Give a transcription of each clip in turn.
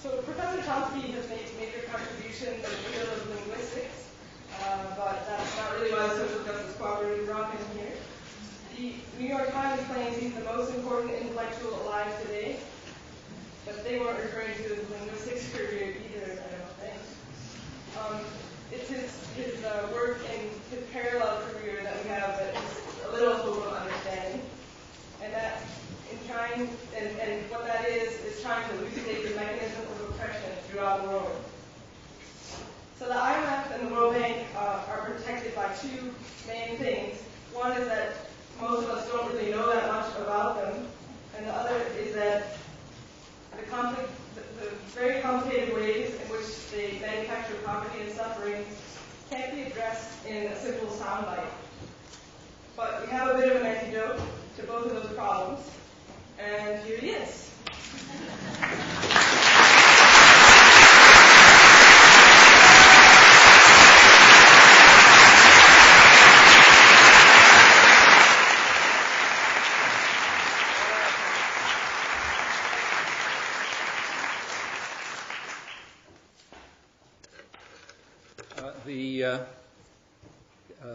So Professor Chomsky has made major contributions in the field of linguistics, but that's not really why the social justice cooperative brought him here. The New York Times claims he's the most important intellectual alive today, but they weren't referring to his linguistics career either, I don't think. It's his work in his parallel career that we have that is a little hope of understanding. And that in trying, and what that is trying to elucidate the mechanisms of oppression throughout the world. So the IMF and the World Bank are protected by two main things. One is that most of us don't really know that much about them, and the other is that the very complicated ways in which they manufacture poverty and suffering can't be addressed in a simple soundbite. But we have a bit of an antidote to both of those problems, and here he is.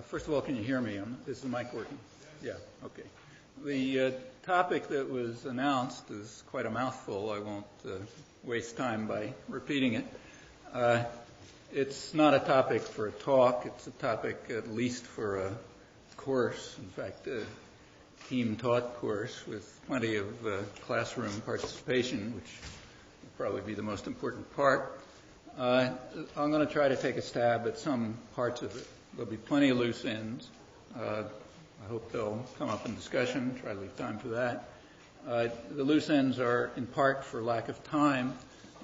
First of all, can you hear me? Is the mic working? Yeah, okay. The topic that was announced is quite a mouthful. I won't waste time by repeating it. It's not a topic for a talk. It's a topic at least for a course. In fact, a team-taught course with plenty of classroom participation, which will probably be the most important part. I'm going to try to take a stab at some parts of it. There'll be plenty of loose ends. I hope they'll come up in discussion. Try to leave time for that. The loose ends are in part for lack of time,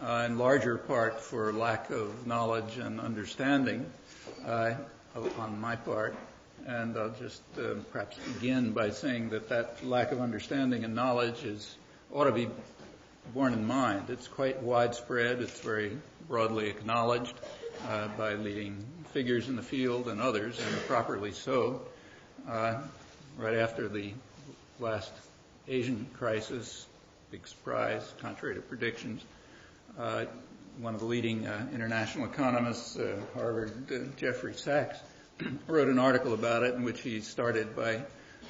in larger part for lack of knowledge and understanding on my part. And I'll just perhaps begin by saying that lack of understanding and knowledge ought to be borne in mind. It's quite widespread. It's very broadly acknowledged by leading figures in the field and others, and properly so. Right after the last Asian crisis, big surprise, contrary to predictions, one of the leading international economists, Harvard, Jeffrey Sachs, wrote an article about it in which he started by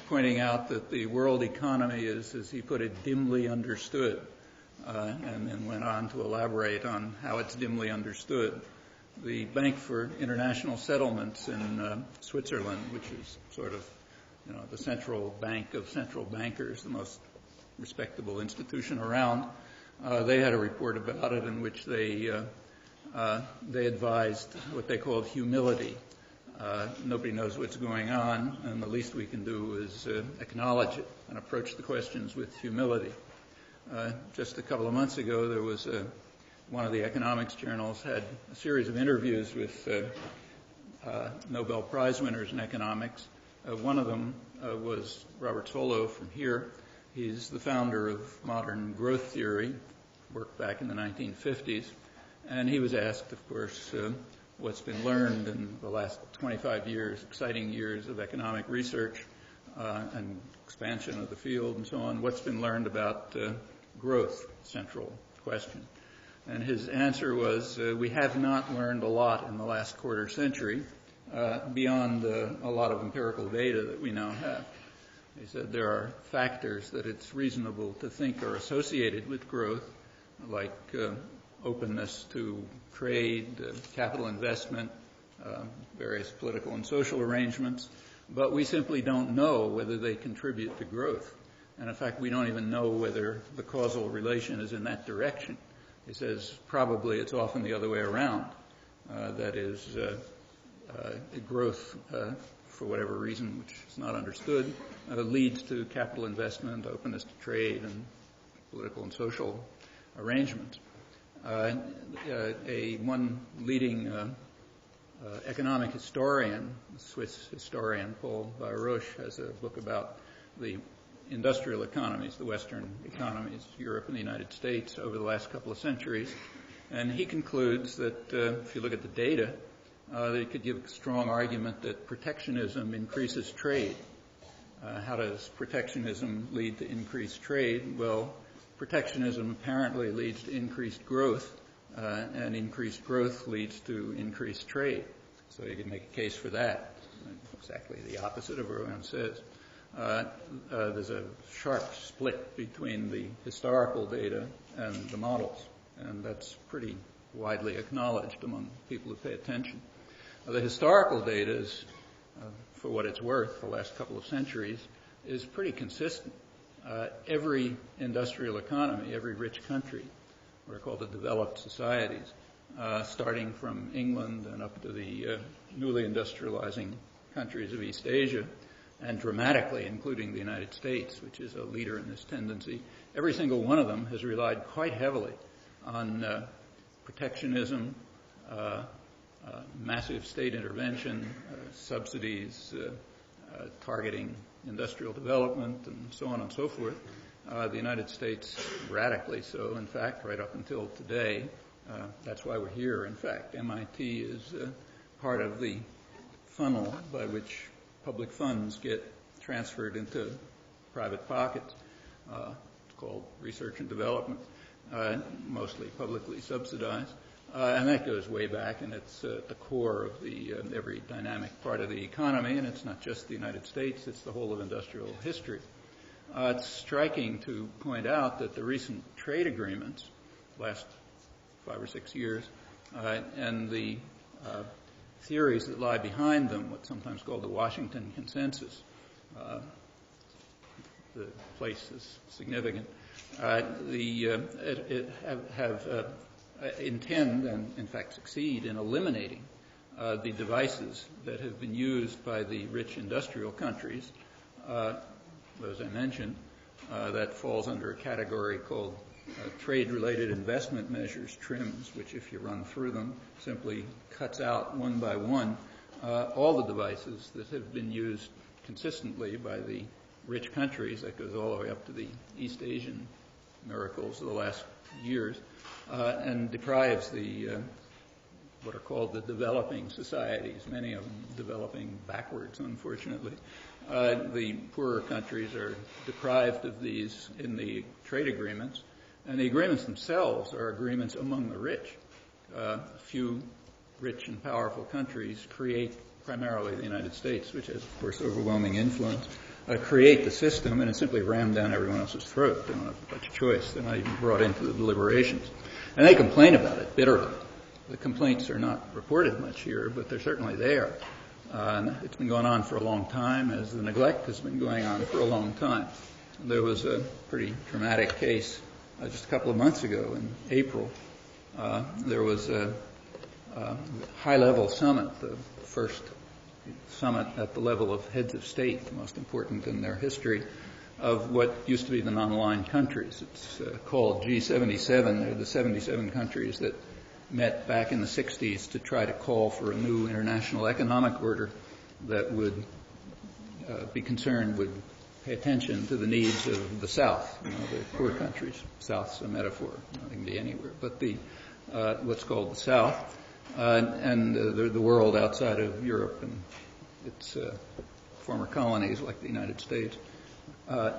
pointing out that the world economy is, as he put it, dimly understood, and then went on to elaborate on how it's dimly understood. The Bank for International Settlements in Switzerland, which is sort of, the central bank of central bankers, the most respectable institution around, they had a report about it in which they advised what they called humility. Nobody knows what's going on, and the least we can do is acknowledge it and approach the questions with humility. Just a couple of months ago, there was one of the economics journals had a series of interviews with Nobel Prize winners in economics. One of them was Robert Solow from here. He's the founder of modern growth theory, worked back in the 1950s. And he was asked, of course, what's been learned in the last 25 years, exciting years of economic research and expansion of the field and so on. What's been learned about growth? Central question. And his answer was, we have not learned a lot in the last quarter century beyond a lot of empirical data that we now have. He said there are factors that it's reasonable to think are associated with growth, like openness to trade, capital investment, various political and social arrangements, but we simply don't know whether they contribute to growth. And in fact, we don't even know whether the causal relation is in that direction. He says probably it's often the other way around. That is, growth, for whatever reason, which is not understood, leads to capital investment, openness to trade, and political and social arrangements. One leading economic historian, Swiss historian Paul Weyrauch, has a book about the industrial economies, the Western economies, Europe and the United States over the last couple of centuries. And he concludes that if you look at the data, they could give a strong argument that protectionism increases trade. How does protectionism lead to increased trade? Well, protectionism apparently leads to increased growth, and increased growth leads to increased trade. So you can make a case for that. Exactly the opposite of what everyone says. There's a sharp split between the historical data and the models, and that's pretty widely acknowledged among people who pay attention. The historical data is, for what it's worth, the last couple of centuries, is pretty consistent. Every industrial economy, every rich country, what are called the developed societies, starting from England and up to the newly industrializing countries of East Asia, and dramatically including the United States, which is a leader in this tendency, every single one of them has relied quite heavily on protectionism, massive state intervention, subsidies, targeting industrial development, and so on and so forth. The United States radically so, in fact, right up until today. That's why we're here, in fact. MIT is part of the funnel by which public funds get transferred into private pockets. It's called research and development, mostly publicly subsidized. And that goes way back, and it's at the core of every dynamic part of the economy, and it's not just the United States, it's the whole of industrial history. It's striking to point out that the recent trade agreements, last 5 or 6 years, and the theories that lie behind them, what's sometimes called the Washington Consensus, the place is significant, intend and in fact succeed in eliminating the devices that have been used by the rich industrial countries. As I mentioned, that falls under a category called trade-related investment measures, TRIMs, which if you run through them simply cuts out one by one all the devices that have been used consistently by the rich countries. That goes all the way up to the East Asian miracles of the last years, and deprives what are called the developing societies, many of them developing backwards, unfortunately. The poorer countries are deprived of these in the trade agreements, and the agreements themselves are agreements among the rich. A few rich and powerful countries create, primarily the United States, which has, of course, overwhelming influence, create the system, and it's simply rammed down everyone else's throat. They don't have much choice. They're not even brought into the deliberations. And they complain about it bitterly. The complaints are not reported much here, but they're certainly there. And it's been going on for a long time, as the neglect has been going on for a long time. There was a pretty dramatic case just a couple of months ago in April. There was a high-level summit, the first summit at the level of heads of state, the most important in their history, of what used to be the non-aligned countries. It's called G77. They're the 77 countries that met back in the 60s to try to call for a new international economic order that would be concerned, would pay attention to the needs of the South, the poor countries. South's a metaphor. It can be anywhere. But what's called the South, and the world outside of Europe and its former colonies like the United States, their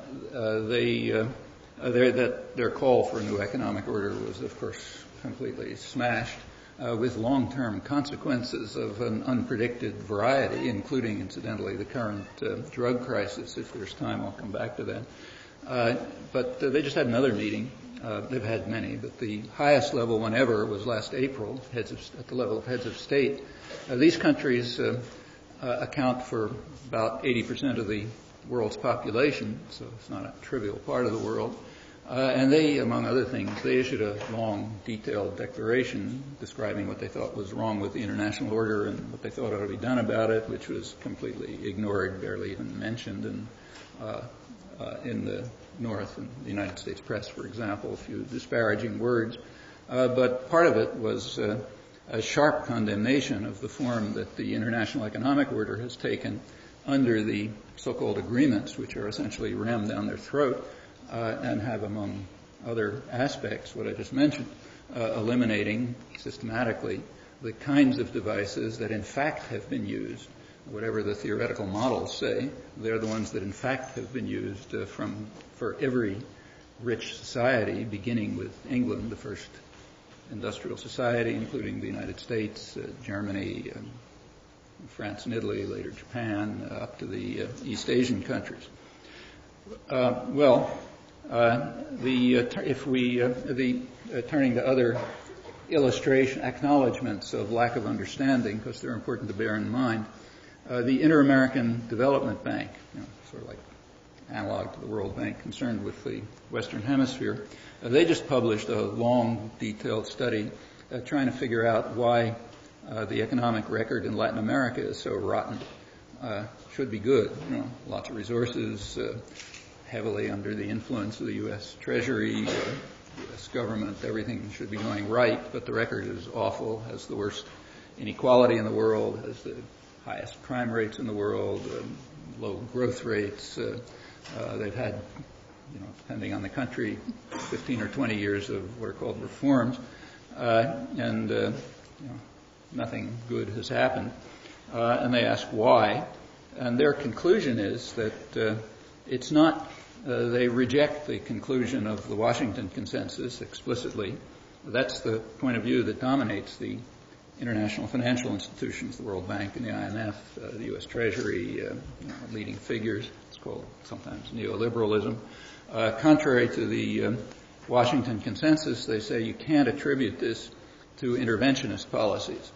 call for a new economic order was, of course, completely smashed with long-term consequences of an unpredicted variety, including, incidentally, the current drug crisis. If there's time, I'll come back to that. But they just had another meeting. They've had many, but the highest level one ever was last April, at the level of heads of state. These countries account for about 80% of the world's population, so it's not a trivial part of the world. And they, among other things, they issued a long, detailed declaration describing what they thought was wrong with the international order and what they thought ought to be done about it, which was completely ignored, barely even mentioned in the North and the United States press, for example, a few disparaging words. But part of it was a sharp condemnation of the form that the international economic order has taken under the so-called agreements, which are essentially rammed down their throat, and have, among other aspects, what I just mentioned, eliminating systematically the kinds of devices that in fact have been used. Whatever the theoretical models say, they're the ones that in fact have been used for every rich society, beginning with England, the first industrial society, including the United States, Germany, France and Italy, later Japan, up to the East Asian countries. Turning to other acknowledgments of lack of understanding, because they're important to bear in mind, the Inter-American Development Bank, sort of like analog to the World Bank concerned with the Western Hemisphere, they just published a long, detailed study trying to figure out why the economic record in Latin America is so rotten. Should be good, lots of resources, heavily under the influence of the U.S. Treasury, U.S. government, everything should be going right, but the record is awful, has the worst inequality in the world, has the highest crime rates in the world, low growth rates. They've had, depending on the country, 15 or 20 years of what are called reforms, and nothing good has happened. And they ask why, and their conclusion is that it's not. They reject the conclusion of the Washington Consensus explicitly. That's the point of view that dominates the international financial institutions, the World Bank and the IMF, the U.S. Treasury, leading figures. It's called sometimes neoliberalism. Contrary to the Washington Consensus, they say you can't attribute this to interventionist policies,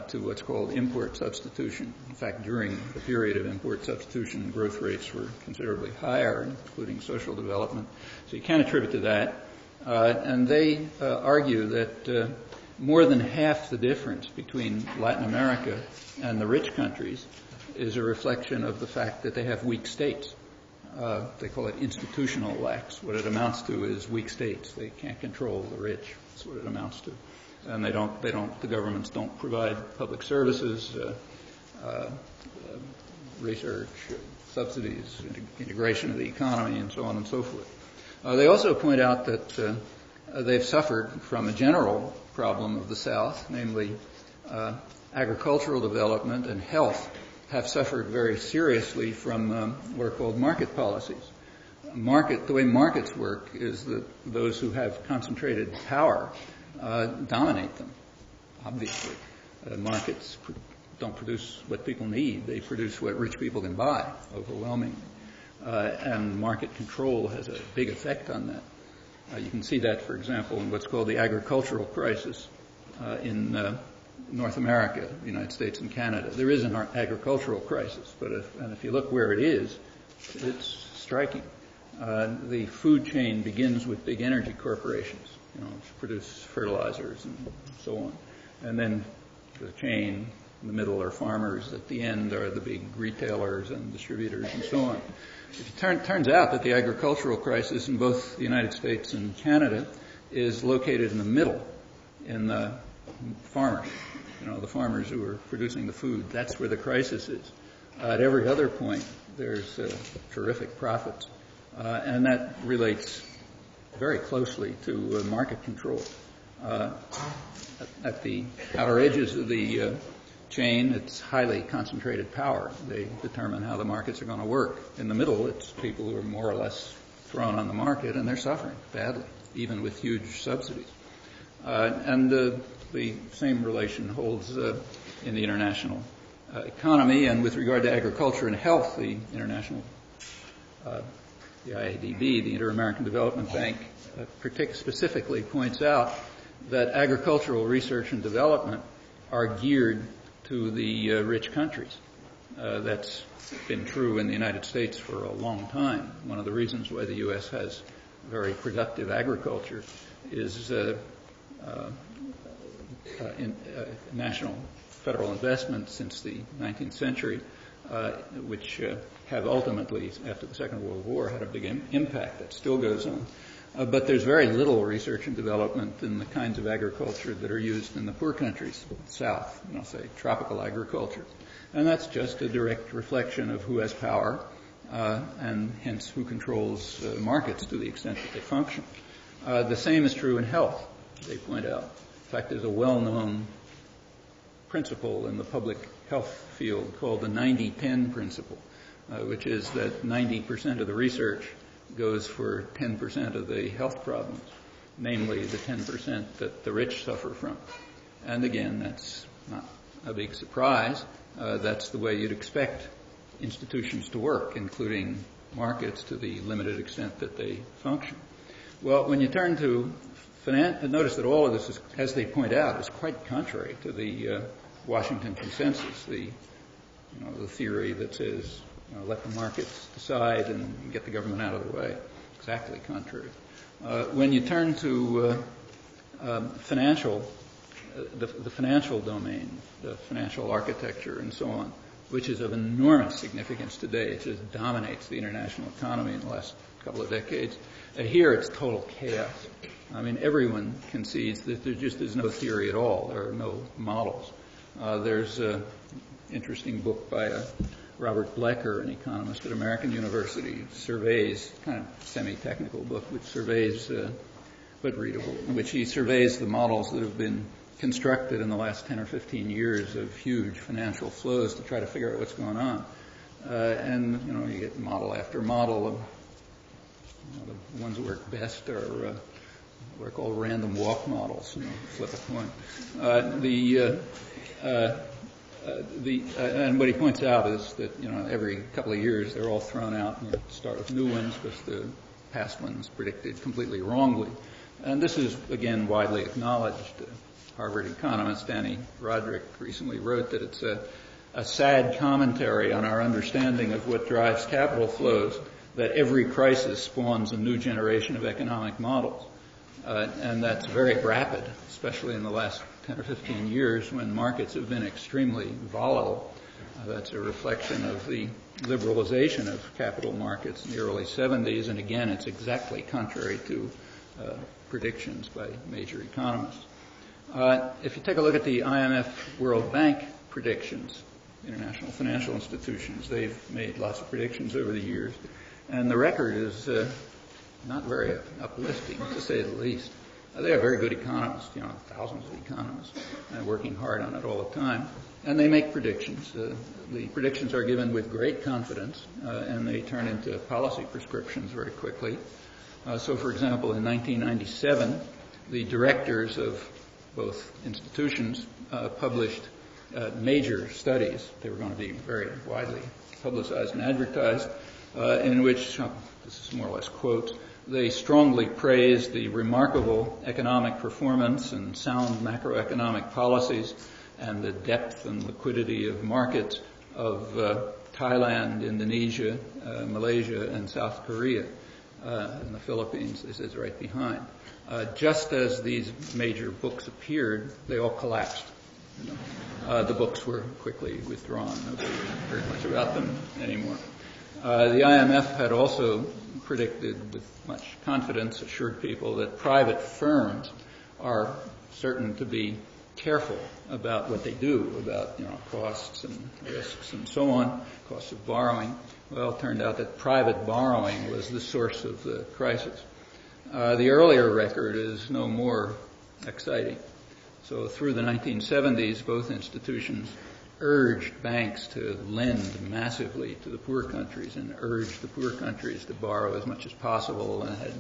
to what's called import substitution. In fact, during the period of import substitution, growth rates were considerably higher, including social development. So you can't attribute to that. And they argue that more than half the difference between Latin America and the rich countries is a reflection of the fact that they have weak states. They call it institutional lacks. What it amounts to is weak states. They can't control the rich. That's what it amounts to. And the governments don't provide public services, research, subsidies, integration of the economy, and so on and so forth. They also point out that they've suffered from a general problem of the South, namely agricultural development and health have suffered very seriously from what are called market policies. The way markets work is that those who have concentrated power dominate them, obviously. Markets don't produce what people need. They produce what rich people can buy, overwhelmingly. And market control has a big effect on that. You can see that, for example, in what's called the agricultural crisis in North America, the United States and Canada. There is an agricultural crisis, but if you look where it is, it's striking. The food chain begins with big energy corporations, which produce fertilizers and so on. And then the chain in the middle are farmers. At the end are the big retailers and distributors and so on. It turns out that the agricultural crisis in both the United States and Canada is located in the middle, in the farmers. The farmers who are producing the food. That's where the crisis is. At every other point, there's terrific profits. And that relates very closely to market control. At the outer edges of the chain, it's highly concentrated power. They determine how the markets are going to work. In the middle, it's people who are more or less thrown on the market, and they're suffering badly, even with huge subsidies. And the same relation holds in the international economy. And with regard to agriculture and health, the international the IADB, the Inter-American Development Bank, specifically points out that agricultural research and development are geared to the rich countries. That's been true in the United States for a long time. One of the reasons why the U.S. has very productive agriculture is national federal investments since the 19th century, which have ultimately, after the Second World War, had a big impact. That still goes on. But there's very little research and development in the kinds of agriculture that are used in the poor countries, South, say tropical agriculture. And that's just a direct reflection of who has power and hence who controls markets to the extent that they function. The same is true in health, they point out. In fact, there's a well-known principle in the public health field called the 90-10 principle, which is that 90% of the research goes for 10% of the health problems. namely the 10% that the rich suffer from. And again, that's not a big surprise. That's the way you'd expect institutions to work, including markets, to the limited extent that they function. Well, when you turn to finance, notice that all of this is, as they point out, is quite contrary to the Washington Consensus, the theory that says, let the markets decide and get the government out of the way. Exactly contrary. When you turn to financial, the financial domain, the financial architecture and so on, which is of enormous significance today, it just dominates the international economy in the last couple of decades. Here it's total chaos. I mean, everyone concedes that there just is no theory at all. There are no models. There's an interesting book by Robert Blecker, an economist at American University, surveys, kind of semi-technical book, which surveys, but readable, in which he surveys the models that have been constructed in the last 10 or 15 years of huge financial flows to try to figure out what's going on. And, you get model after model. The ones that work best are what are called random walk models, flip a coin. And what he points out is that, every couple of years they're all thrown out and you start with new ones because the past ones predicted completely wrongly. And this is, again, widely acknowledged. Harvard economist Danny Roderick recently wrote that it's a sad commentary on our understanding of what drives capital flows that every crisis spawns a new generation of economic models. And that's very rapid, especially in the last 10 or 15 years when markets have been extremely volatile. That's a reflection of the liberalization of capital markets in the early 70s, and again, it's exactly contrary to predictions by major economists. If you take a look at the IMF World Bank predictions, international financial institutions, they've made lots of predictions over the years, and the record is not very uplifting, to say the least. They are very good economists, thousands of economists, working hard on it all the time. And they make predictions. The predictions are given with great confidence, and they turn into policy prescriptions very quickly. So, for example, in 1997, the directors of both institutions published major studies. They were going to be very widely publicized and advertised, in which, this is more or less quotes, they strongly praised the remarkable economic performance and sound macroeconomic policies and the depth and liquidity of markets of Thailand, Indonesia, Malaysia, and South Korea. And the Philippines, this is right behind. Just as these major books appeared, they all collapsed. The books were quickly withdrawn. Nobody heard much about them anymore. The IMF had also predicted with much confidence, assured people that private firms are certain to be careful about what they do, about costs and risks and so on, costs of borrowing. Well, it turned out that private borrowing was the source of the crisis. The earlier record is no more exciting. So through the 1970s, both institutions urged banks to lend massively to the poor countries and urged the poor countries to borrow as much as possible, and had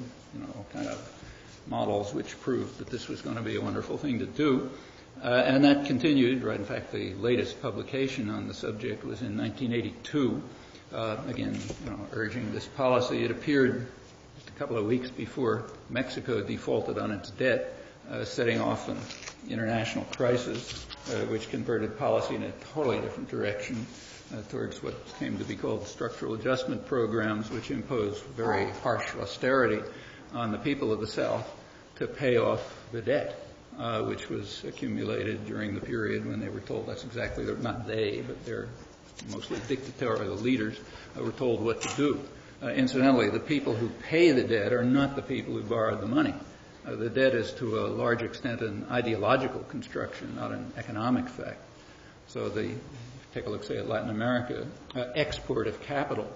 kind of models which proved that this was going to be a wonderful thing to do. And that continued, right? In fact, the latest publication on the subject was in 1982, again, urging this policy. It appeared just a couple of weeks before Mexico defaulted on its debt, setting off an international crisis, which converted policy in a totally different direction towards what came to be called structural adjustment programs, which imposed very harsh austerity on the people of the South to pay off the debt, which was accumulated during the period when they were told that's exactly, not they, but their mostly dictatorial leaders were told what to do. Incidentally, the people who pay the debt are not the people who borrowed the money. The debt is to a large extent an ideological construction, not an economic fact. So take a look, say, at Latin America, export of capital,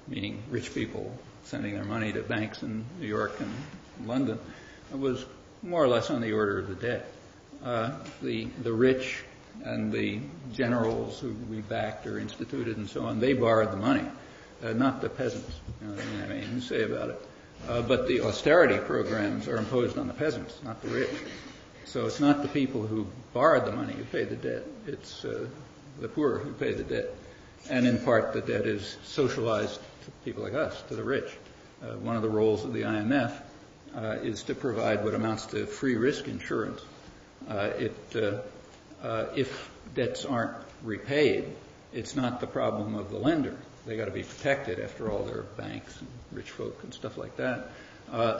meaning rich people sending their money to banks in New York and London, was more or less on the order of the debt. The rich and the generals who we backed or instituted and so on, they borrowed the money, not the peasants. I mean, you say about it. But the austerity programs are imposed on the peasants, not the rich. So it's not the people who borrowed the money who pay the debt. It's the poor who pay the debt. And in part, the debt is socialized to people like us, to the rich. One of the roles of the IMF is to provide what amounts to free risk insurance. If debts aren't repaid, it's not the problem of the lender. They got to be protected. After all, they're banks and rich folk and stuff like that.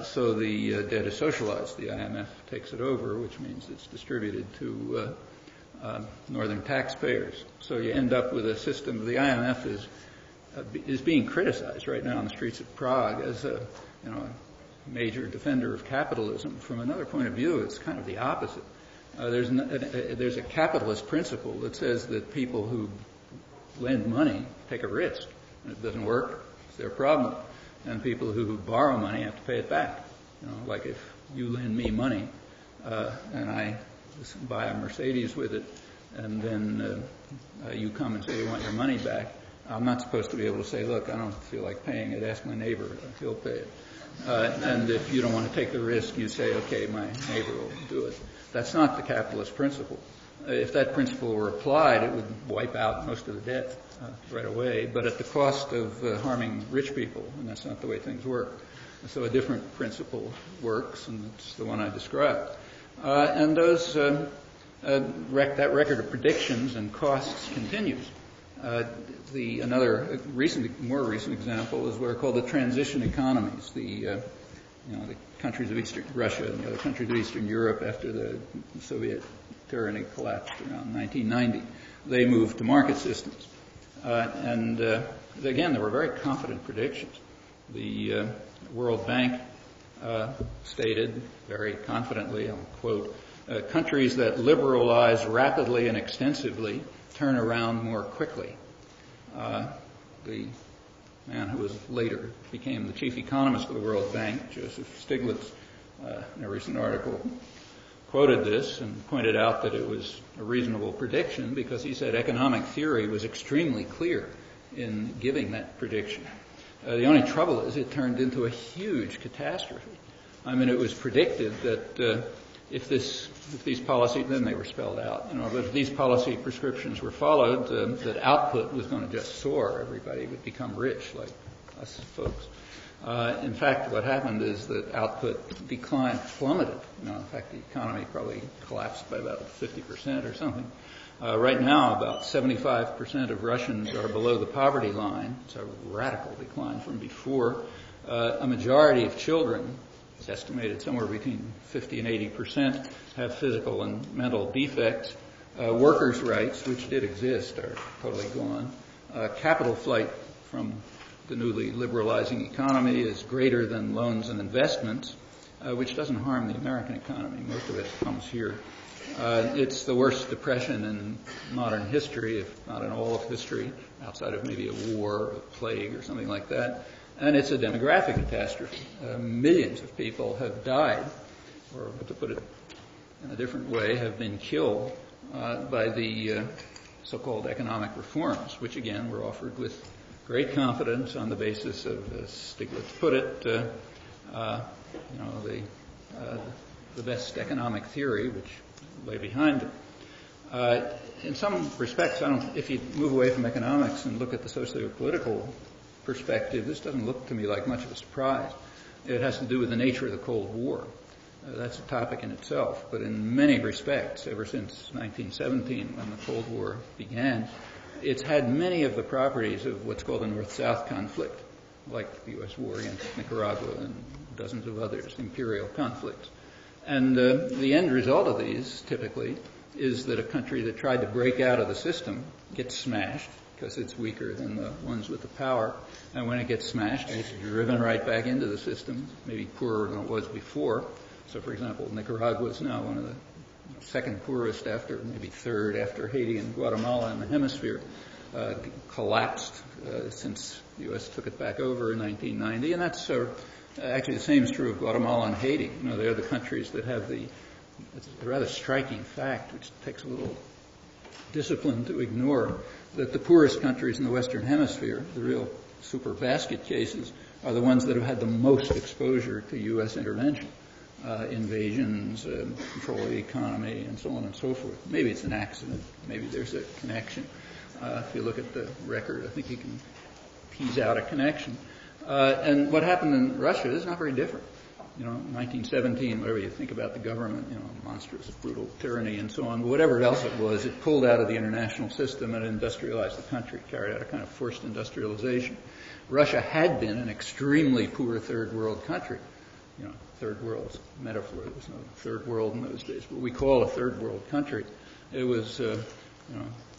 So the debt is socialized. The IMF takes it over, which means it's distributed to northern taxpayers. So you end up with a system. The IMF is being criticized right now on the streets of Prague as a major defender of capitalism. From another point of view, it's kind of the opposite. There's a capitalist principle that says that people who lend money take a risk. And if it doesn't work, it's their problem. And people who borrow money have to pay it back. Like if you lend me money and I buy a Mercedes with it, and then you come and say you want your money back, I'm not supposed to be able to say, look, I don't feel like paying it. Ask my neighbor. He'll pay it. And if you don't want to take the risk, you say, okay, my neighbor will do it. That's not the capitalist principle. If that principle were applied, it would wipe out most of the debt right away, but at the cost of harming rich people, and that's not the way things work. So a different principle works, and it's the one I described. And those that record of predictions and costs continues. Another more recent example is what are called the transition economies. The countries of Eastern Russia and the other countries of Eastern Europe after the Soviet tyranny collapsed around 1990. They moved to market systems. And again, there were very confident predictions. The World Bank stated very confidently, I'll quote, countries that liberalize rapidly and extensively turn around more quickly. The man who was later became the chief economist of the World Bank, Joseph Stiglitz, in a recent article, quoted this and pointed out that it was a reasonable prediction because he said economic theory was extremely clear in giving that prediction. The only trouble is it turned into a huge catastrophe. I mean, it was predicted that if these policies, then they were spelled out, but if these policy prescriptions were followed, that output was going to just soar. Everybody would become rich, like us folks. In fact, what happened is that output declined, plummeted. In fact, the economy probably collapsed by about 50% or something. Right now, about 75% of Russians are below the poverty line. It's a radical decline from before. A majority of children, it's estimated somewhere between 50 and 80%, have physical and mental defects. Workers' rights, which did exist, are totally gone. Capital flight from the newly liberalizing economy is greater than loans and investments, which doesn't harm the American economy. Most of it comes here. It's the worst depression in modern history, if not in all of history, outside of maybe a war, a plague, or something like that. And it's a demographic catastrophe. Millions of people have died, or to put it in a different way, have been killed by the so-called economic reforms, which again were offered with great confidence on the basis of, as Stiglitz put it, the best economic theory, which lay behind it. In some respects, if you move away from economics and look at the socio-political perspective, this doesn't look to me like much of a surprise. It has to do with the nature of the Cold War. That's a topic in itself, but in many respects, ever since 1917, when the Cold War began, it's had many of the properties of what's called a North-South conflict, like the U.S. war against Nicaragua and dozens of others, imperial conflicts. And the end result of these, typically, is that a country that tried to break out of the system gets smashed because it's weaker than the ones with the power. And when it gets smashed, it's driven right back into the system, maybe poorer than it was before. So, for example, Nicaragua is now one of the second poorest after, maybe third after Haiti and Guatemala in the hemisphere, collapsed since the U.S. took it back over in 1990. And that's actually the same is true of Guatemala and Haiti. They're the countries that have it's a rather striking fact, which takes a little discipline to ignore, that the poorest countries in the Western Hemisphere, the real super basket cases, are the ones that have had the most exposure to U.S. intervention, invasions, control of the economy, and so on and so forth. Maybe it's an accident. Maybe there's a connection. If you look at the record, I think you can tease out a connection. And what happened in Russia is not very different. 1917, whatever you think about the government, monstrous, brutal tyranny and so on, whatever else it was, it pulled out of the international system and industrialized the country, carried out a kind of forced industrialization. Russia had been an extremely poor third world country. Third world's a metaphor. There was no third world in those days. What we call a third world country, it was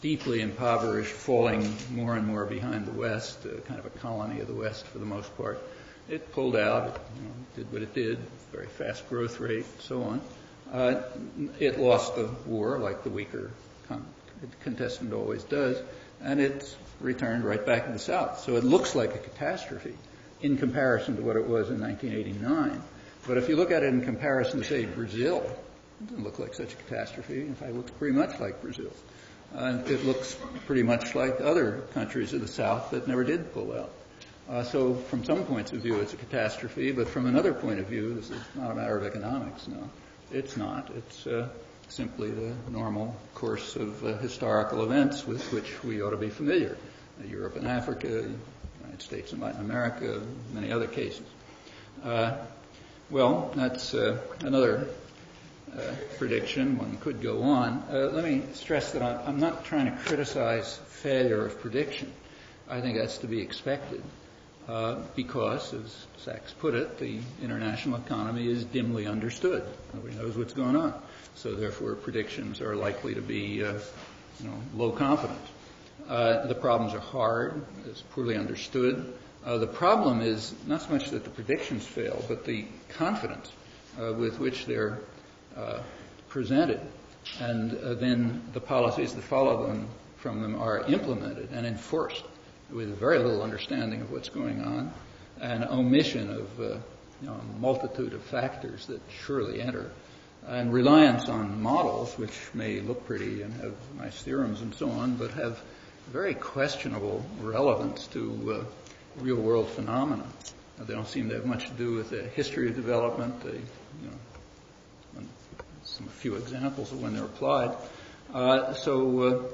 deeply impoverished, falling more and more behind the West, kind of a colony of the West for the most part. It pulled out, did what it did, very fast growth rate, so on. It lost the war, like the weaker contestant always does, and it's returned right back to the South. So it looks like a catastrophe in comparison to what it was in 1989. But if you look at it in comparison to, say, Brazil, it doesn't look like such a catastrophe. In fact, it looks pretty much like Brazil. It looks pretty much like other countries of the South that never did pull out. So from some points of view, it's a catastrophe, but from another point of view, this is not a matter of economics, no. It's not. It's simply the normal course of historical events with which we ought to be familiar. Europe and Africa, United States and Latin America, many other cases. Well, that's another prediction. One could go on. Let me stress that I'm not trying to criticize failure of prediction. I think that's to be expected. Because, as Sachs put it, the international economy is dimly understood. Nobody knows what's going on. So therefore, predictions are likely to be, low confidence. The problems are hard. It's poorly understood. The problem is not so much that the predictions fail, but the confidence with which they're presented. And then the policies that follow them from them are implemented and enforced with very little understanding of what's going on, and omission of a multitude of factors that surely enter, and reliance on models which may look pretty and have nice theorems and so on, but have very questionable relevance to real-world phenomena. They don't seem to have much to do with the history of development. A few examples of when they're applied. So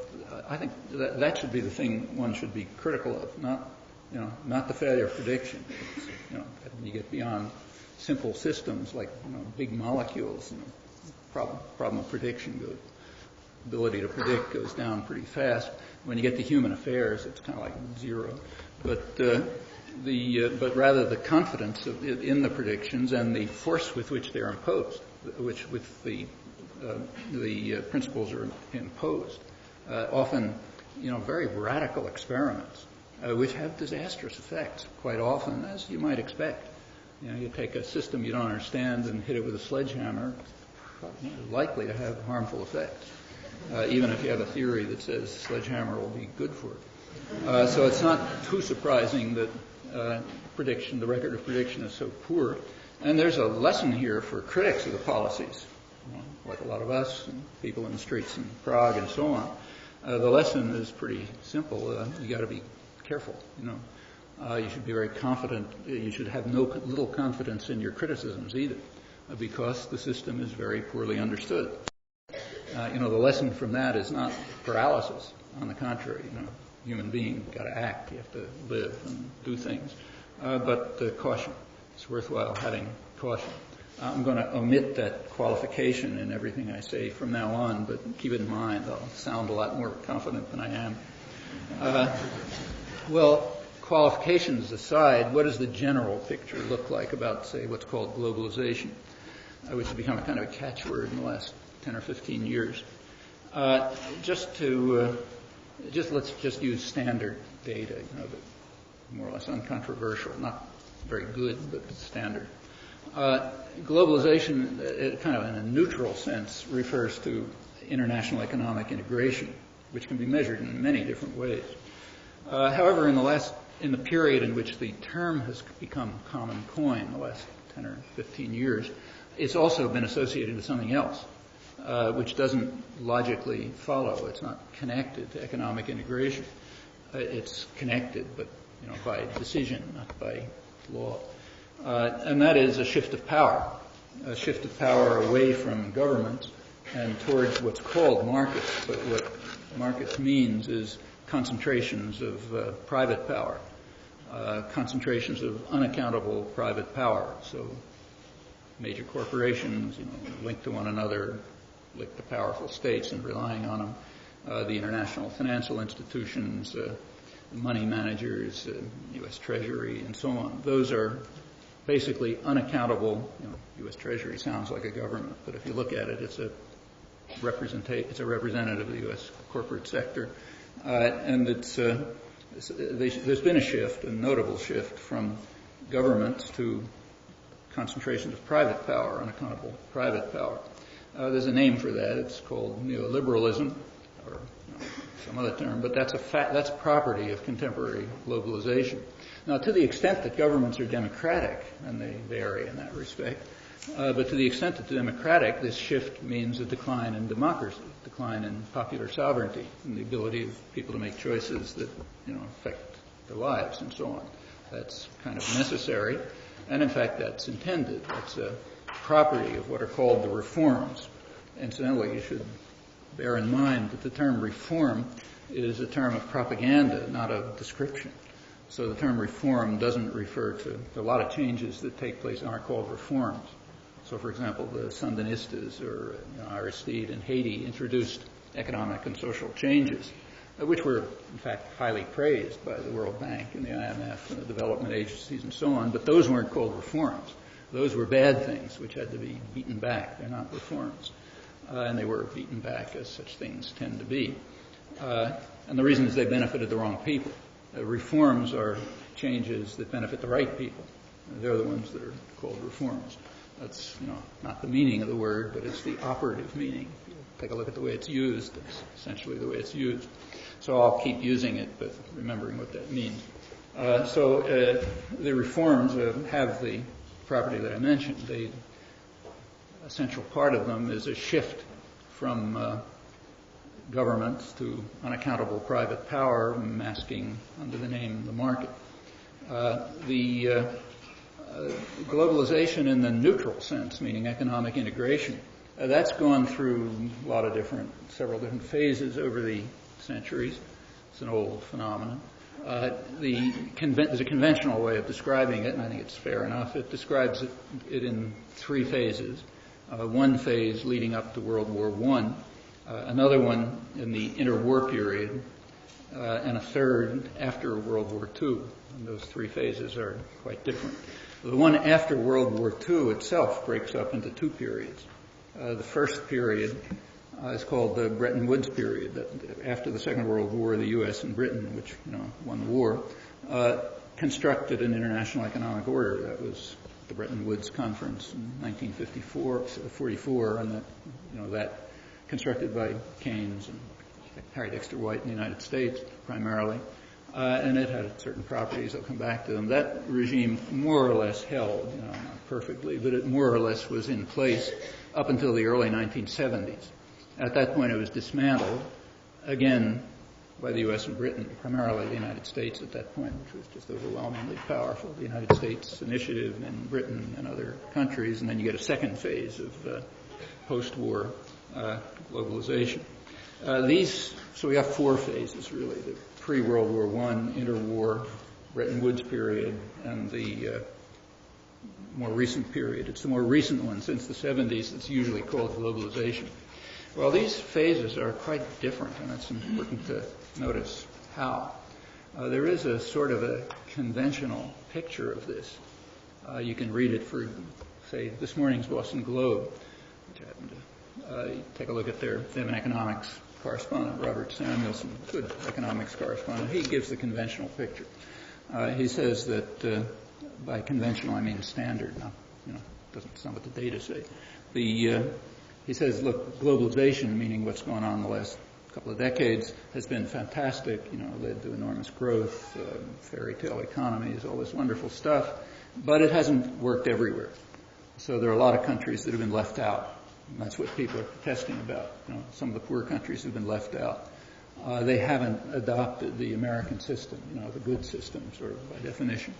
I think that should be the thing one should be critical of, not the failure of prediction. You get beyond simple systems like big molecules, problem of prediction ability to predict goes down pretty fast. When you get to human affairs, it's kind of like zero. But rather the confidence in the predictions and the force with which they're imposed, which with the principles are imposed, often, very radical experiments, which have disastrous effects quite often, as you might expect. You take a system you don't understand and hit it with a sledgehammer, it's likely to have harmful effects, even if you have a theory that says sledgehammer will be good for it. So it's not too surprising that the record of prediction is so poor. And there's a lesson here for critics of the policies, like a lot of us and people in the streets in Prague and so on. The lesson is pretty simple. You got to be careful. You should be very confident. You should have little confidence in your criticisms either, because the system is very poorly understood. The lesson from that is not paralysis. On the contrary, human being got to act. You have to live and do things. But caution. It's worthwhile having caution. I'm going to omit that qualification in everything I say from now on, but keep it in mind. I'll sound a lot more confident than I am. Well, qualifications aside, what does the general picture look like about, say, what's called globalization, which has become a kind of a catchword in the last 10 or 15 years? Let's just use standard data, more or less uncontroversial, not very good, but standard. Globalization, kind of in a neutral sense, refers to international economic integration, which can be measured in many different ways. However, in the period in which the term has become common coin, the last 10 or 15 years, it's also been associated with something else, which doesn't logically follow. It's not connected to economic integration. It's connected, but by decision, not by law. And that is a shift of power away from government and towards what's called markets. But what markets means is concentrations of private power, concentrations of unaccountable private power. So major corporations, linked to one another, linked to powerful states and relying on them. The international financial institutions, money managers, U.S. Treasury, and so on. Those are basically unaccountable. U.S. Treasury sounds like a government, but if you look at it, it's a representative of the U.S. corporate sector, and there's been a shift, a notable shift, from governments to concentrations of private power, unaccountable private power. There's a name for that. It's called neoliberalism, or some other term, but that's property of contemporary globalization. Now, to the extent that governments are democratic, and they vary in that respect, but to the extent that they're democratic, this shift means a decline in democracy, decline in popular sovereignty, and the ability of people to make choices that affect their lives and so on. That's kind of necessary, and in fact, that's intended. That's a property of what are called the reforms. Incidentally, you should bear in mind that the term reform is a term of propaganda, not of description. So the term reform doesn't refer to a lot of changes that take place aren't called reforms. So, for example, the Sandinistas or Aristide in Haiti introduced economic and social changes, which were, in fact, highly praised by the World Bank and the IMF and the development agencies and so on, but those weren't called reforms. Those were bad things which had to be beaten back. They're not reforms. And they were beaten back, as such things tend to be. And the reason is they benefited the wrong people. Reforms are changes that benefit the right people. They're the ones that are called reforms. That's not the meaning of the word, but it's the operative meaning. If you take a look at the way it's used, it's essentially the way it's used. So I'll keep using it, but remembering what that means. So the reforms have the property that I mentioned. The essential part of them is a shift from governments to unaccountable private power, masking under the name the market. The globalization in the neutral sense, meaning economic integration, that's gone through a lot of several different phases over the centuries. It's an old phenomenon. There's a conventional way of describing it, and I think it's fair enough. It describes it in three phases. One phase leading up to World War I, another one in the interwar period, and a third after World War II. And those three phases are quite different. The one after World War II itself breaks up into two periods. The first period is called the Bretton Woods period. That after the Second World War, the U.S. and Britain, which won the war, constructed an international economic order. That was the Bretton Woods Conference in 1944, and that constructed by Keynes and Harry Dexter White in the United States primarily, and it had certain properties. I'll come back to them. That regime more or less held, not perfectly, but it more or less was in place up until the early 1970s. At that point, it was dismantled again by the U.S. and Britain, primarily the United States at that point, which was just overwhelmingly powerful. The United States initiative in Britain and other countries, and then you get a second phase of post-war globalization. So we have four phases, really: the pre-World War I, interwar, Bretton Woods period, and the more recent period. It's the more recent one since the 70s that's usually called globalization. Well, these phases are quite different, and it's important to notice how. There is a sort of a conventional picture of this. You can read it for, say, this morning's Boston Globe, which I happened to take a look at they have an economics correspondent, Robert Samuelson, good economics correspondent. He gives the conventional picture. He says that by conventional I mean standard. Now, that's not what the data say. He says, look, globalization, meaning what's going on in the last couple of decades, has been fantastic, led to enormous growth, fairy tale economies, all this wonderful stuff, but it hasn't worked everywhere. So there are a lot of countries that have been left out. And that's what people are protesting about. Some of the poor countries have been left out. they haven't adopted the American system, the good system, sort of by definition.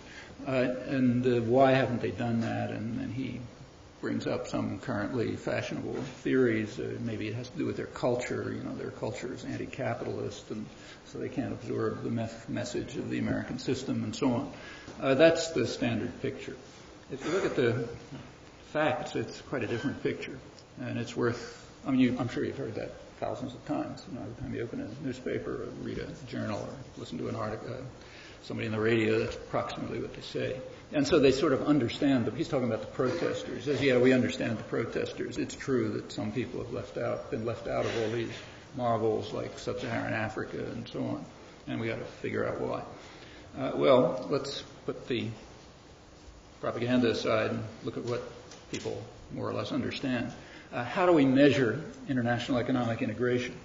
And why haven't they done that? And he brings up some currently fashionable theories. Maybe it has to do with their culture. Their culture is anti-capitalist, and so they can't absorb the message of the American system and so on. That's the standard picture. If you look at the facts, it's quite a different picture, and it's worth, I'm sure you've heard that thousands of times. Every time you open a newspaper or read a journal or listen to an article, somebody on the radio, that's approximately what they say. And so they sort of understand he's talking about the protesters. He says, yeah, we understand the protesters. It's true that some people have been left out of all these marvels like sub-Saharan Africa and so on, and we got to figure out why. Well, let's put the propaganda aside and look at what people more or less understand. How do we measure international economic integration?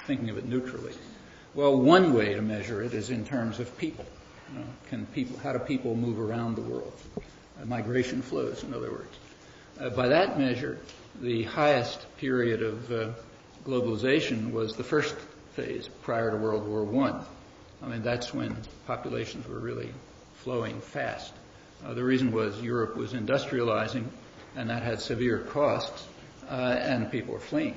Thinking of it neutrally. Well, one way to measure it is in terms of people. How do people move around the world? Migration flows, in other words. By that measure, the highest period of globalization was the first phase prior to World War I. That's when populations were really flowing fast. The reason was Europe was industrializing, and that had severe costs, and people were fleeing.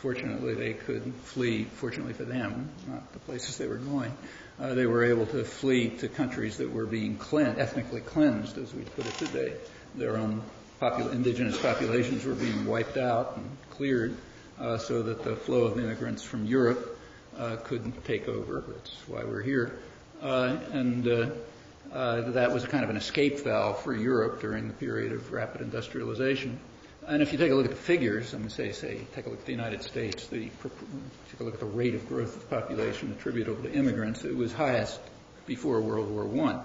Fortunately, they could flee, fortunately for them, not the places they were going. They were able to flee to countries that were being ethnically cleansed, as we put it today. Their own indigenous populations were being wiped out and cleared so that the flow of immigrants from Europe couldn't take over. That's why we're here. And that was kind of an escape valve for Europe during the period of rapid industrialization. And if you take a look at the figures, I'm going to say take a look at the United States, take a look at the rate of growth of population attributable to immigrants, it was highest before World War I.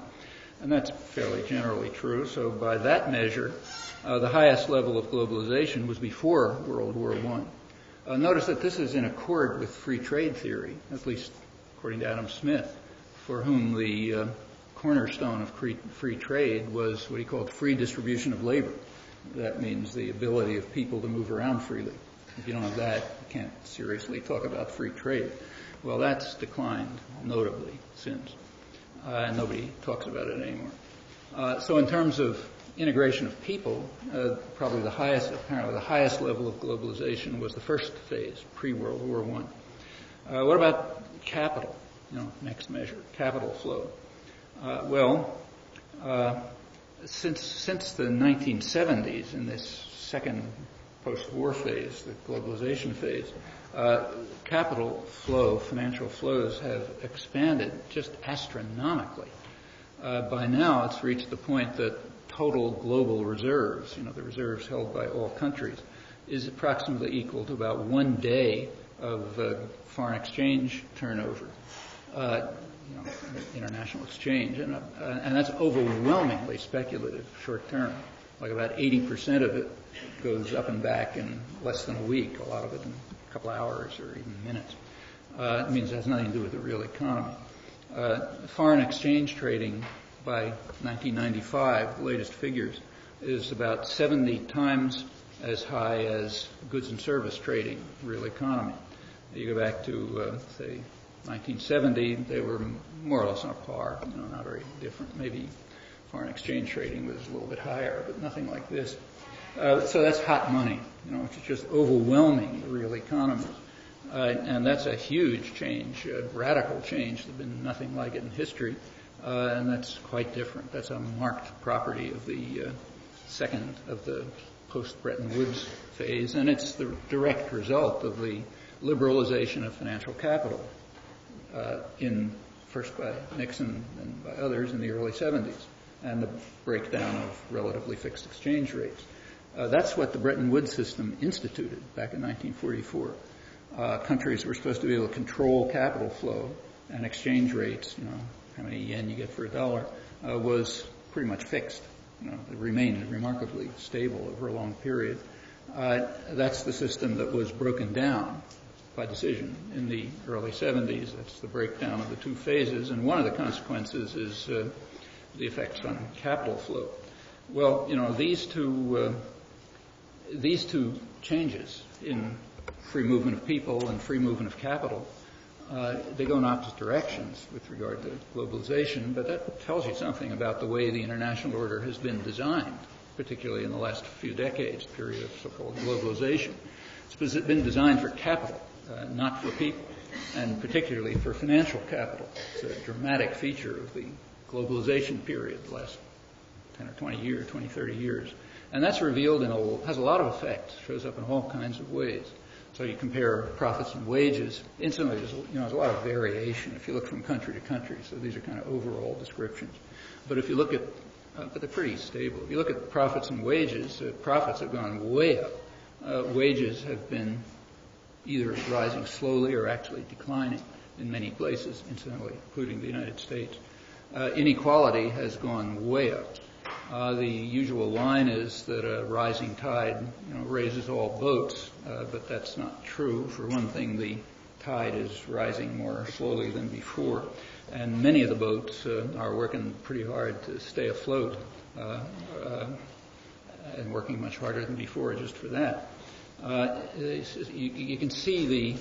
And that's fairly generally true. So by that measure, the highest level of globalization was before World War I. Notice that this is in accord with free trade theory, at least according to Adam Smith, for whom the cornerstone of free trade was what he called free distribution of labor. That means the ability of people to move around freely. If you don't have that, you can't seriously talk about free trade. Well, that's declined notably since, and nobody talks about it anymore. So in terms of integration of people, apparently the highest level of globalization was the first phase, pre-World War I. What about capital? Next measure, capital flow. Since the 1970s, in this second post-war phase, the globalization phase, capital flow, financial flows have expanded just astronomically. By now, it's reached the point that total global reserves, the reserves held by all countries, is approximately equal to about 1 day of foreign exchange turnover. International exchange, and that's overwhelmingly speculative, short term. Like about 80% of it goes up and back in less than a week, a lot of it in a couple hours or even minutes. It means it has nothing to do with the real economy. Foreign exchange trading by 1995, the latest figures, is about 70 times as high as goods and service trading, real economy. You go back to, say, 1970, they were more or less on a par, not very different. Maybe foreign exchange trading was a little bit higher, but nothing like this. So that's hot money, which is just overwhelming the real economy. And that's a huge change, a radical change. There's been nothing like it in history, and that's quite different. That's a marked property of the second of the post-Bretton Woods phase, and it's the direct result of the liberalization of financial capital. First by Nixon and by others in the early 70s, and the breakdown of relatively fixed exchange rates. That's what the Bretton Woods system instituted back in 1944. Countries were supposed to be able to control capital flow, and exchange rates, how many yen you get for a dollar, was pretty much fixed. It remained remarkably stable over a long period. That's the system that was broken down by decision in the early 70s. That's the breakdown of the two phases, and one of the consequences is the effects on capital flow. Well, these two changes in free movement of people and free movement of capital They go in opposite directions with regard to globalization, but that tells you something about the way the international order has been designed, particularly in the last few decades, period of so-called globalization. It's been designed for capital, not for people, and particularly for financial capital. It's a dramatic feature of the globalization period, the last 10 or 20 years, 20, 30 years. And that's revealed has a lot of effects, shows up in all kinds of ways. So you compare profits and wages. Incidentally, there's a lot of variation if you look from country to country. So these are kind of overall descriptions. But if you look at, but they're pretty stable. If you look at profits and wages, profits have gone way up. Wages have been either rising slowly or actually declining in many places, incidentally, including the United States. Inequality has gone way up. The usual line is that a rising tide, raises all boats, but that's not true. For one thing, the tide is rising more slowly than before, and many of the boats are working pretty hard to stay afloat, and working much harder than before just for that. You can see the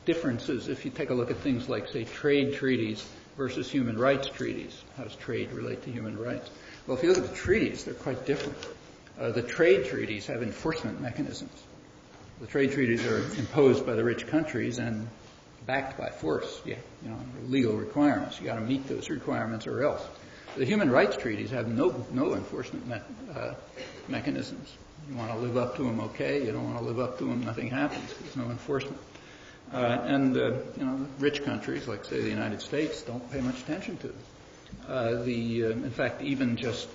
differences if you take a look at things like, say, trade treaties versus human rights treaties. How does trade relate to human rights? Well, if you look at the treaties, they're quite different. The trade treaties have enforcement mechanisms. The trade treaties are imposed by the rich countries and backed by force. Legal requirements. You got to meet those requirements or else. The human rights treaties have no enforcement mechanisms. You want to live up to them, okay. You don't want to live up to them, nothing happens. There's no enforcement. Rich countries, like, say, the United States, don't pay much attention to them. In fact, even just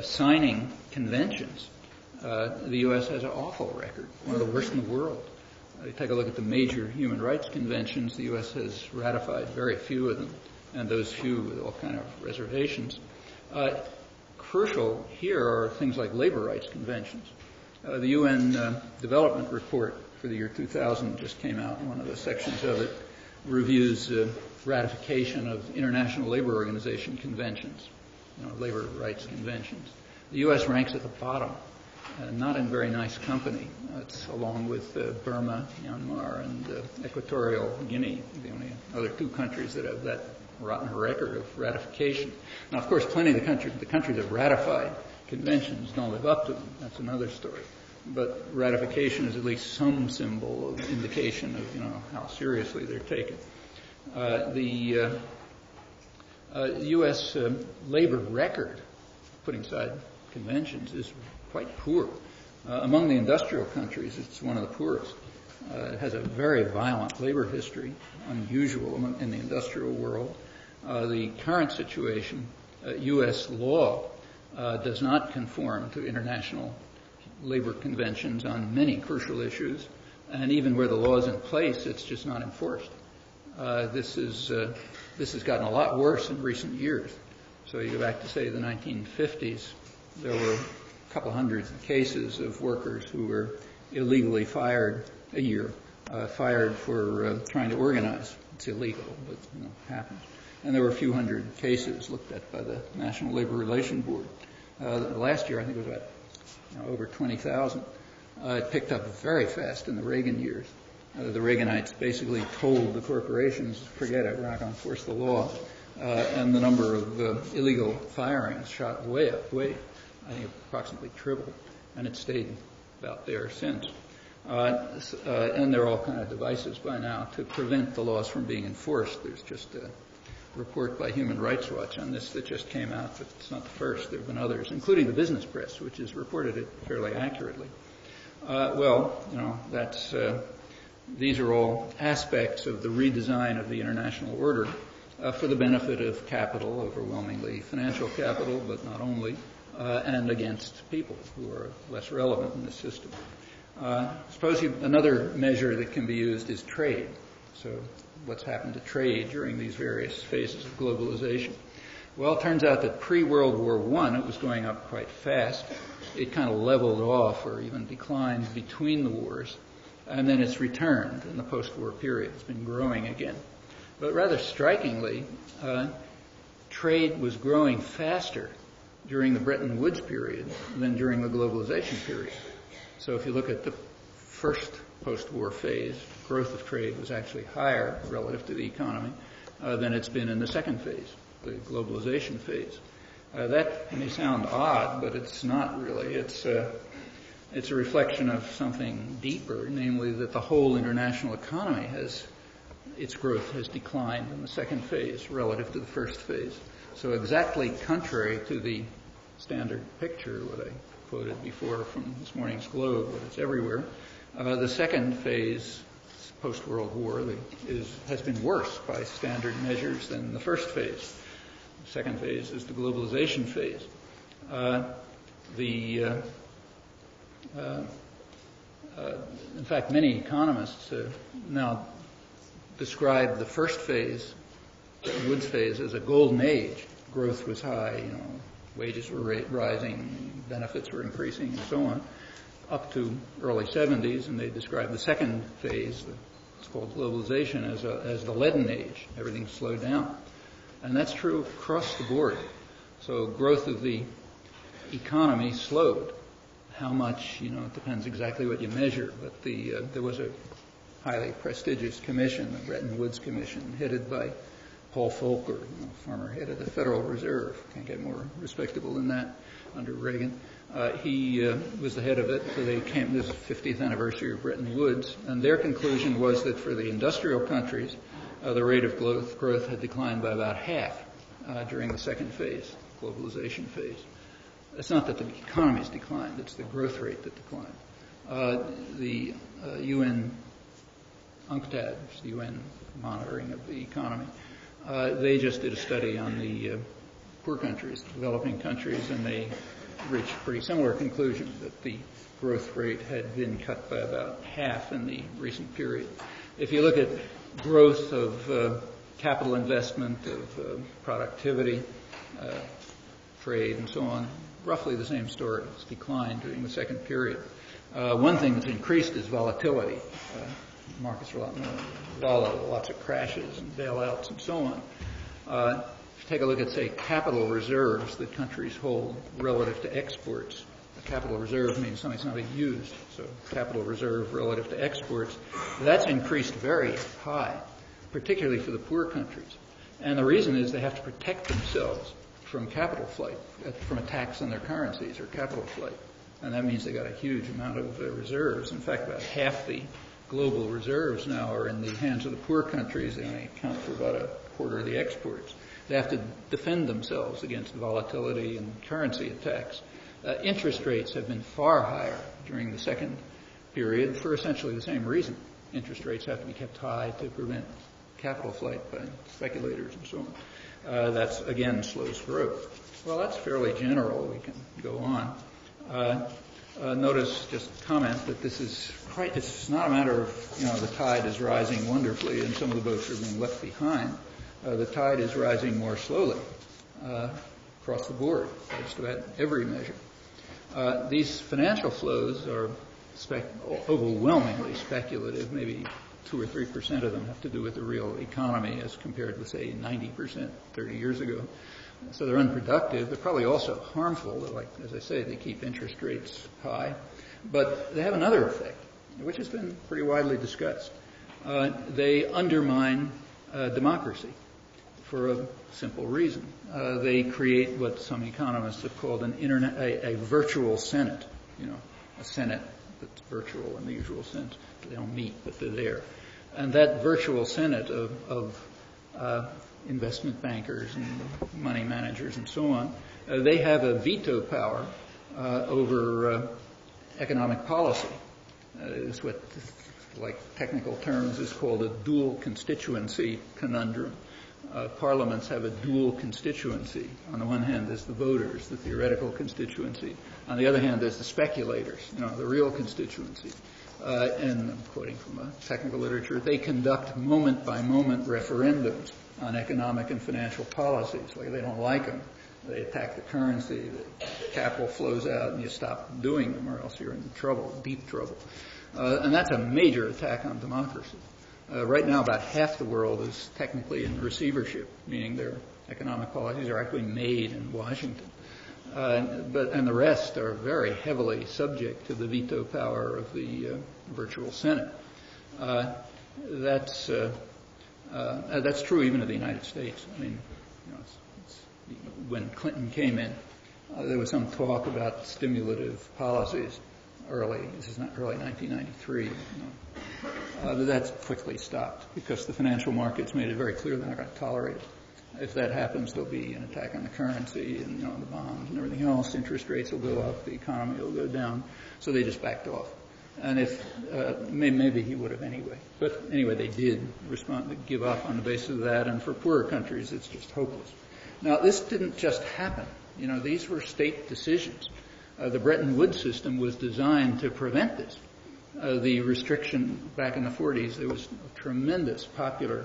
signing conventions, the U.S. has an awful record, one of the worst in the world. You take a look at the major human rights conventions, the U.S. has ratified very few of them, and those few with all kind of reservations. Crucial here are things like labor rights conventions. The UN Development Report for the year 2000 just came out. One of the sections of it reviews ratification of International Labor Organization conventions, labor rights conventions. The U.S. ranks at the bottom, not in very nice company. It's along with Burma, Myanmar, and Equatorial Guinea, the only other two countries that have that rotten record of ratification. Now, of course, plenty of the countries that ratified conventions don't live up to them. That's another story. But ratification is at least some symbol of indication of how seriously they're taken. The U.S. labor record, putting aside conventions, is quite poor. Among the industrial countries, it's one of the poorest. It has a very violent labor history, unusual in the industrial world. The current situation, U.S. law does not conform to international labor conventions on many crucial issues, and even where the law is in place, it's just not enforced. This has gotten a lot worse in recent years. So you go back to, say, the 1950s, there were a couple hundred cases of workers who were illegally fired a year, fired for trying to organize. It's illegal, but it happens. And there were a few hundred cases looked at by the National Labor Relations Board. Last year, I think it was about over 20,000. It picked up very fast in the Reagan years. The Reaganites basically told the corporations, forget it, we're not going to enforce the law. And the number of illegal firings shot way up, I think approximately tripled. And it stayed about there since. And there are all kind of devices by now to prevent the laws from being enforced. There's just a report by Human Rights Watch on this that just came out, but it's not the first. There have been others, including the business press, which has reported it fairly accurately. These are all aspects of the redesign of the international order for the benefit of capital, overwhelmingly financial capital, but not only, and against people who are less relevant in the system. Another measure that can be used is trade. So what's happened to trade during these various phases of globalization? Well, it turns out that pre-World War I, it was going up quite fast. It kind of leveled off or even declined between the wars, and then it's returned in the post-war period. It's been growing again. But rather strikingly, trade was growing faster during the Bretton Woods period than during the globalization period. So if you look at the first post-war phase, growth of trade was actually higher relative to the economy than it's been in the second phase, the globalization phase. That may sound odd, but it's not really. It's a reflection of something deeper, namely that the whole international economy its growth has declined in the second phase relative to the first phase. So exactly contrary to the standard picture, what I quoted before from this morning's Globe, that it's everywhere, the second phase, post-World War, has been worse by standard measures than the first phase. The second phase is the globalization phase. In fact, many economists now describe the first phase, Bretton Woods phase, as a golden age. Growth was high, wages were rising, benefits were increasing, and so on, up to early 70s, and they describe the second phase, it's called globalization, as the leaden age. Everything slowed down. And that's true across the board. So growth of the economy slowed. How much, it depends exactly what you measure, but there was a highly prestigious commission, the Bretton Woods Commission, headed by Paul Volcker, former head of the Federal Reserve. Can't get more respectable than that under Reagan. He was the head of it. So they came, this 50th anniversary of Bretton Woods, and their conclusion was that for the industrial countries, the rate of growth had declined by about half during the second phase, globalization phase. It's not that the economy's declined, it's the growth rate that declined. The UN UNCTAD, which is the UN monitoring of the economy, they just did a study on the poor countries, developing countries, and they reached a pretty similar conclusion that the growth rate had been cut by about half in the recent period. If you look at growth of capital investment, of productivity, trade, and so on, roughly the same story. It's declined during the second period. One thing that's increased is volatility. Markets are a lot more volatile, lots of crashes and bailouts and so on. If you take a look at, say, capital reserves that countries hold relative to exports, a capital reserve means something's not being used. So capital reserve relative to exports, that's increased very high, particularly for the poor countries. And the reason is they have to protect themselves from capital flight, from attacks on their currencies or capital flight. And that means they got a huge amount of reserves. In fact, about half the global reserves now are in the hands of the poor countries. They only account for about a quarter of the exports. They have to defend themselves against volatility and currency attacks. Interest rates have been far higher during the second period for essentially the same reason. Interest rates have to be kept high to prevent capital flight by speculators and so on. That's, again, slows growth. Well, that's fairly general. We can go on. Notice, just comment that it's not a matter of, the tide is rising wonderfully and some of the boats are being left behind. The tide is rising more slowly across the board, by just about every measure. These financial flows are overwhelmingly speculative. Maybe 2 or 3% of them have to do with the real economy as compared with, say, 90% 30 years ago. So they're unproductive. They're probably also harmful. Like, as I say, they keep interest rates high. But they have another effect, which has been pretty widely discussed. They undermine democracy for a simple reason. They create what some economists have called a virtual Senate, a Senate that's virtual in the usual sense. They don't meet, but they're there. And that virtual Senate of investment bankers and money managers and so on, they have a veto power over economic policy. It's what, like technical terms, is called a dual constituency conundrum. Parliaments have a dual constituency. On the one hand, there's the voters, the theoretical constituency. On the other hand, there's the speculators, the real constituency. And I'm quoting from a technical literature, they conduct moment-by-moment referendums on economic and financial policies. Like, they don't like them. They attack the currency, the capital flows out, and you stop doing them, or else you're in trouble, deep trouble. And that's a major attack on democracy. Right now, about half the world is technically in receivership, meaning their economic policies are actually made in Washington. And the rest are very heavily subject to the veto power of the virtual Senate. That's true even of the United States. I mean, when Clinton came in, there was some talk about stimulative policies this is not early 1993. But that's quickly stopped because the financial markets made it very clear they're not going to tolerate it. If that happens, there'll be an attack on the currency and the bonds and everything else. Interest rates will go up, the economy will go down. So they just backed off. And if maybe he would have anyway. But anyway, they did give up on the basis of that. And for poorer countries, it's just hopeless. Now, this didn't just happen. These were state decisions. The Bretton Woods system was designed to prevent this. The restriction back in the 40s, there was a tremendous popular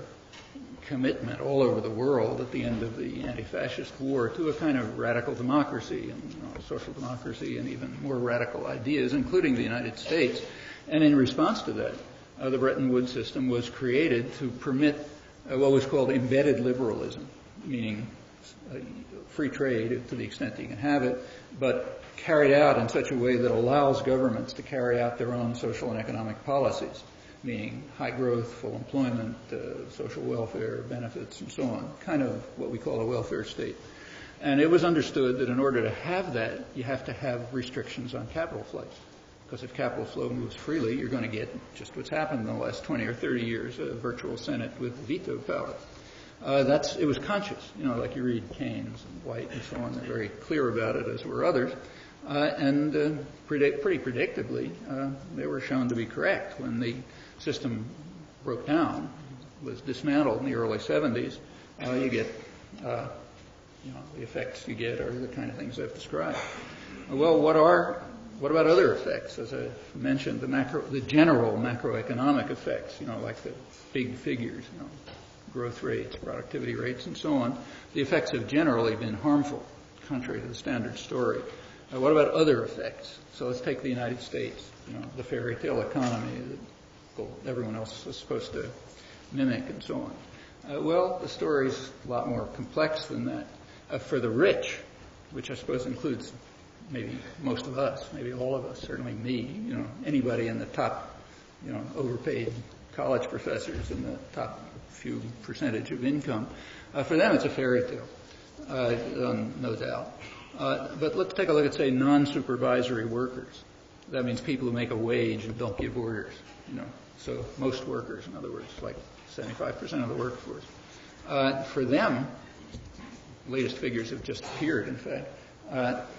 commitment all over the world at the end of the anti-fascist war to a kind of radical democracy and social democracy and even more radical ideas, including the United States. And in response to that, the Bretton Woods system was created to permit what was called embedded liberalism, meaning free trade to the extent that you can have it, but carried out in such a way that allows governments to carry out their own social and economic policies, meaning high growth, full employment, social welfare, benefits, and so on, kind of what we call a welfare state. And it was understood that in order to have that, you have to have restrictions on capital flows. Because if capital flow moves freely, you're going to get just what's happened in the last 20 or 30 years, a virtual Senate with veto power. It was conscious, like you read Keynes and White and so on. They're very clear about it, as were others. And pretty predictably, they were shown to be correct. When the system broke down, was dismantled in the early 70s, you get, the effects you get are the kind of things I've described. Well, what about other effects? As I mentioned, the general macroeconomic effects, like the big figures, growth rates, productivity rates, and so on. The effects have generally been harmful, contrary to the standard story. What about other effects? So let's take the United States, the fairy tale economy that everyone else is supposed to mimic and so on. Well, the story's a lot more complex than that. For the rich, which I suppose includes maybe most of us, maybe all of us, certainly me, anybody in the top, overpaid college professors in the top few percentage of income, for them it's a fairy tale, no doubt. But let's take a look at, say, non-supervisory workers. That means people who make a wage and don't give orders, So most workers, in other words, like 75% of the workforce. For them, latest figures have just appeared, in fact,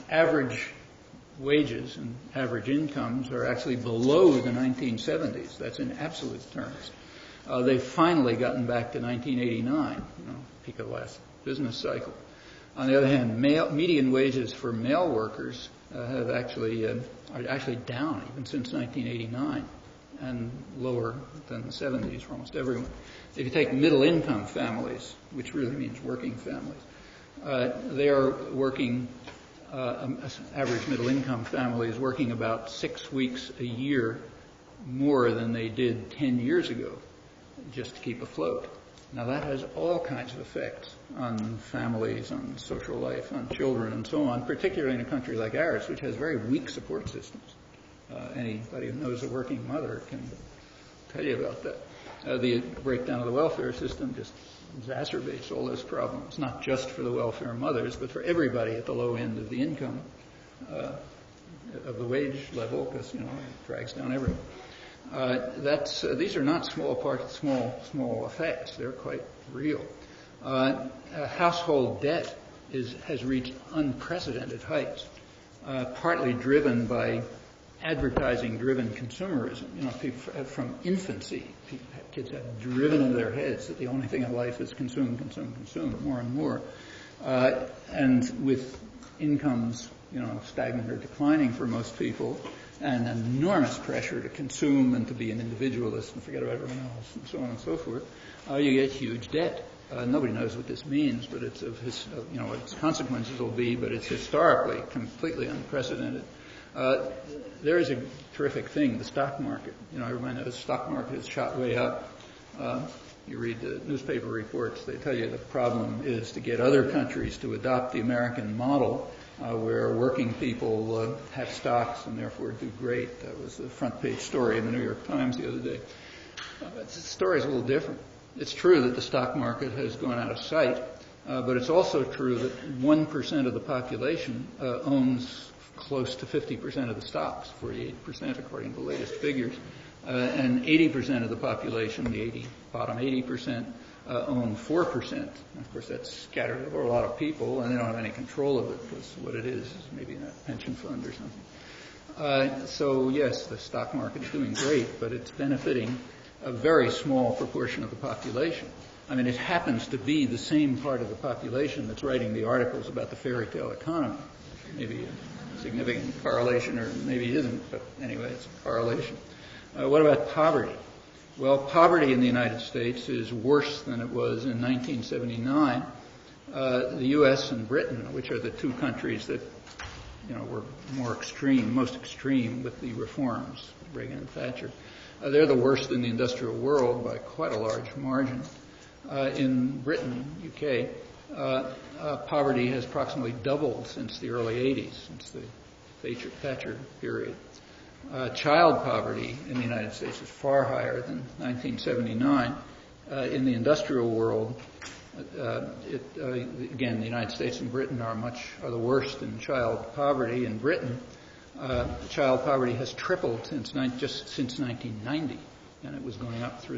average wages and average incomes are actually below the 1970s. That's in absolute terms. They've finally gotten back to 1989, peak of the last business cycle. On the other hand, median wages for male workers are actually down even since 1989 and lower than the 70s for almost everyone. If you take middle-income families, which really means working families, they are working, average middle-income family is working about 6 weeks a year more than they did 10 years ago just to keep afloat. Now that has all kinds of effects on families, on social life, on children, and so on, particularly in a country like ours, which has very weak support systems. Anybody who knows a working mother can tell you about that. The breakdown of the welfare system just exacerbates all those problems, not just for the welfare mothers, but for everybody at the low end of the income, of the wage level, because, it drags down everyone. These are not small effects. They're quite real. Household debt has reached unprecedented heights, partly driven by advertising-driven consumerism. People from infancy, kids have driven into their heads that the only thing in life is consume, more and more. And with incomes, stagnant or declining for most people, and enormous pressure to consume and to be an individualist and forget about everyone else, and so on and so forth, you get huge debt. Nobody knows what this means, but what its consequences will be, but it's historically completely unprecedented. There is a terrific thing, the stock market. Everybody knows the stock market has shot way up. You read the newspaper reports, they tell you the problem is to get other countries to adopt the American model where working people have stocks and therefore do great. That was a front page story in the New York Times the other day. The story is a little different. It's true that the stock market has gone out of sight, but it's also true that 1% of the population owns close to 50% of the stocks, 48% according to the latest figures, and 80% of the population, the bottom 80%, own 4%. Of course, that's scattered over a lot of people, and they don't have any control of it, because what it is maybe a pension fund or something. So yes, the stock market is doing great, but it's benefiting a very small proportion of the population. I mean, it happens to be the same part of the population that's writing the articles about the fairy tale economy. Maybe a significant correlation, or maybe it isn't, but anyway, it's a correlation. What about poverty? Well, poverty in the United States is worse than it was in 1979. The U.S. and Britain, which are the two countries that were most extreme with the reforms, Reagan and Thatcher, they're the worst in the industrial world by quite a large margin. In Britain, UK, poverty has approximately doubled since the early 80s, since the Thatcher period. Child poverty in the United States is far higher than 1979. In the industrial world, again, the United States and Britain are the worst in child poverty. In Britain, child poverty has tripled since 1990, and it was going up through the